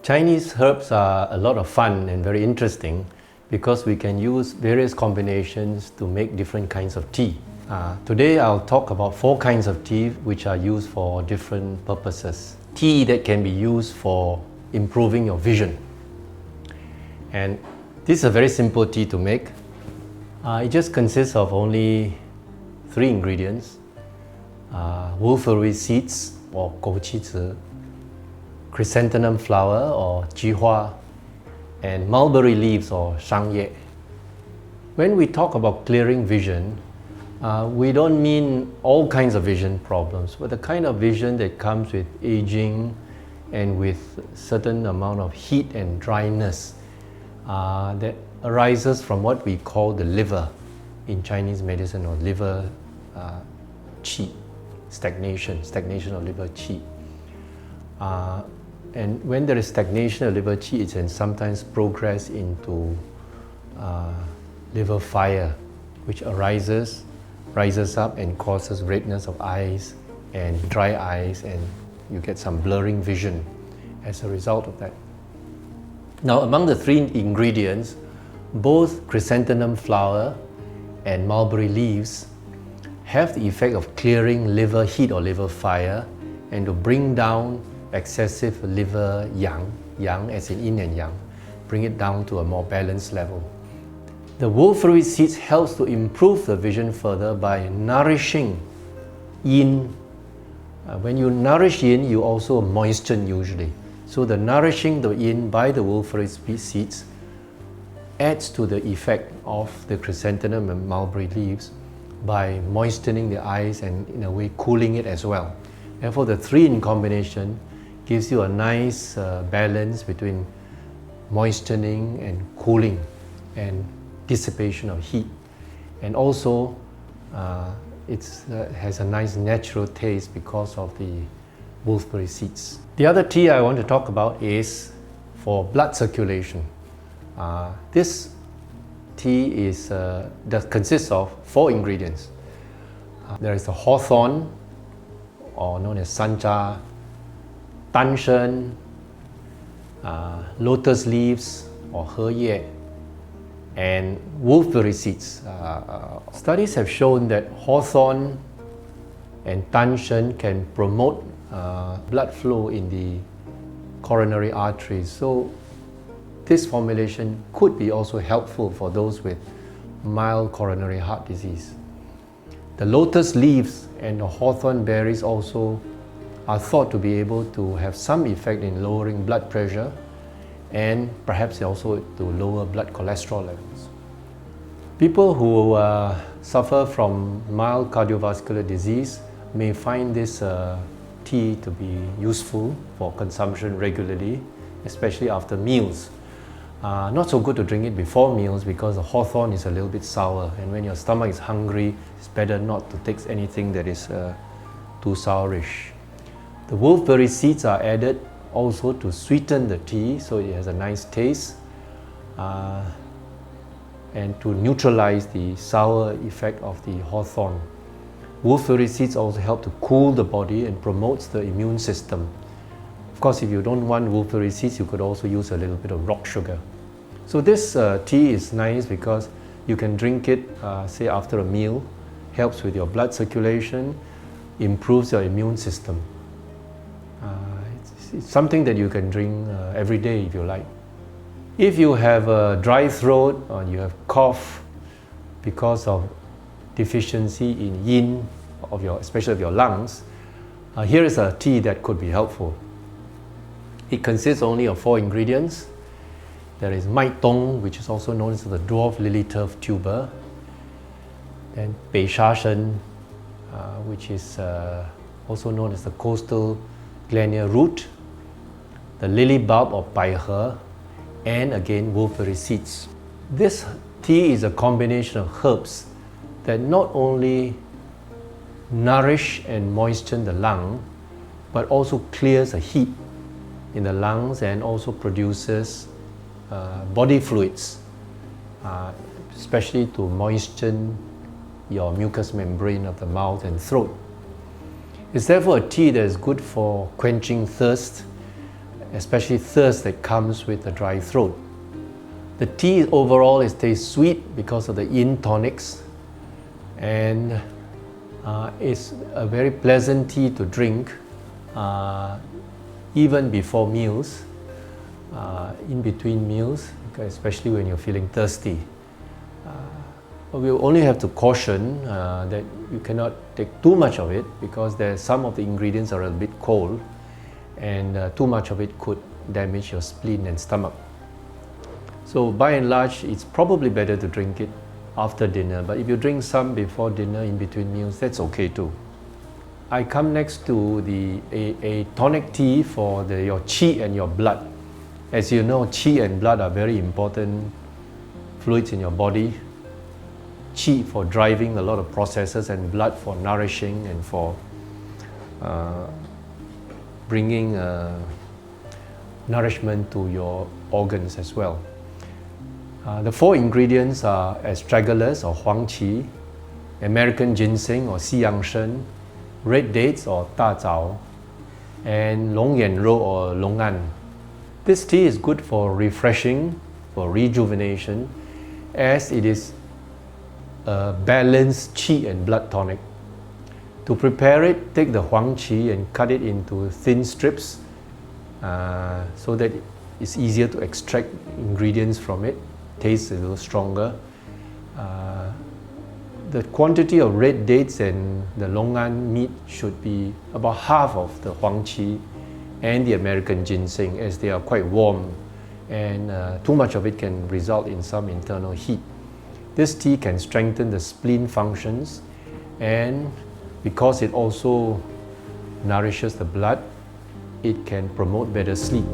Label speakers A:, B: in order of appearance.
A: Chinese herbs are a lot of fun and very interesting because we can use various combinations to make different kinds of tea. Today I'll talk about 4 kinds of tea which are used for different purposes. Tea that can be used for improving your vision. And this is a very simple tea to make. It just consists of only 3 ingredients. Wolfberry seeds or gouqizi, chrysanthemum flower or jihua, and mulberry leaves or shangye. When we talk about clearing vision, we don't mean all kinds of vision problems, but the kind of vision that comes with aging and with certain amount of heat and dryness that arises from what we call the liver in Chinese medicine, or liver qi, stagnation of liver qi. And when there is stagnation of liver qi, it can sometimes progress into liver fire, which rises up and causes redness of eyes and dry eyes, and you get some blurring vision as a result of that. Now, among the 3 ingredients, both chrysanthemum flower and mulberry leaves have the effect of clearing liver heat or liver fire and to bring down excessive liver yang as in yin and yang, bring it down to a more balanced level. The wolfberry seeds helps to improve the vision further by nourishing yin. When you nourish yin, you also moisten usually. So the nourishing the yin by the wolfberry seeds adds to the effect of the chrysanthemum and mulberry leaves by moistening the eyes and in a way cooling it as well. Therefore, the 3 in combination gives you a nice balance between moistening and cooling and dissipation of heat, and also it has a nice natural taste because of the wolfberry seeds. The other tea I want to talk about is for blood circulation. This tea that consists of 4 ingredients. There is the hawthorn, or known as sancha, tanshen, lotus leaves or he, and wolfberry seeds. Studies have shown that hawthorn and tanshen can promote blood flow in the coronary arteries. So this formulation could be also helpful for those with mild coronary heart disease. The lotus leaves and the hawthorn berries also are thought to be able to have some effect in lowering blood pressure and perhaps also to lower blood cholesterol levels. People who suffer from mild cardiovascular disease may find this tea to be useful for consumption regularly, especially after meals. Not so good to drink it before meals because the hawthorn is a little bit sour, and when your stomach is hungry, it's better not to take anything that is too sourish. The wolfberry seeds are added also to sweeten the tea so it has a nice taste and to neutralize the sour effect of the hawthorn. Wolfberry seeds also help to cool the body and promotes the immune system. Of course, if you don't want wolfberry seeds, you could also use a little bit of rock sugar. So this tea is nice because you can drink it, say after a meal, helps with your blood circulation, improves your immune system. It's something that you can drink every day if you like. If you have a dry throat or you have cough because of deficiency in yin, especially of your lungs, here is a tea that could be helpful. It consists only of 4 ingredients. There is mai tong, which is also known as the dwarf lily turf tuber, then bei sha shen, which is also known as the coastal glenea root, the lily bulb or bai he, and again wolfberry seeds. This tea is a combination of herbs that not only nourish and moisten the lung, but also clears the heat in the lungs and also produces body fluids, especially to moisten your mucous membrane of the mouth and throat. It's therefore a tea that is good for quenching thirst especially thirst that comes with a dry throat. The tea overall tastes sweet because of the yin tonics, and it's a very pleasant tea to drink even before meals, in between meals, especially when you're feeling thirsty. But we only have to caution that you cannot take too much of it, because some of the ingredients are a bit cold, and too much of it could damage your spleen and stomach. So by and large, it's probably better to drink it after dinner, but if you drink some before dinner in between meals, that's okay too. I come next to a tonic tea for your qi and your blood. As you know, qi and blood are very important fluids in your body. Qi for driving a lot of processes, and blood for nourishing and for bringing nourishment to your organs as well. The 4 ingredients are astragalus or huang qi, American ginseng or xiyangshen, red dates or da zao, and long yan rou or long an. This tea is good for refreshing, for rejuvenation, as it is a balanced qi and blood tonic. To prepare it, take the huang qi and cut it into thin strips so that it's easier to extract ingredients from it. Tastes a little stronger. The quantity of red dates and the longan meat should be about half of the huang qi and the American ginseng, as they are quite warm, and too much of it can result in some internal heat. This tea can strengthen the spleen functions, and because it also nourishes the blood, it can promote better sleep.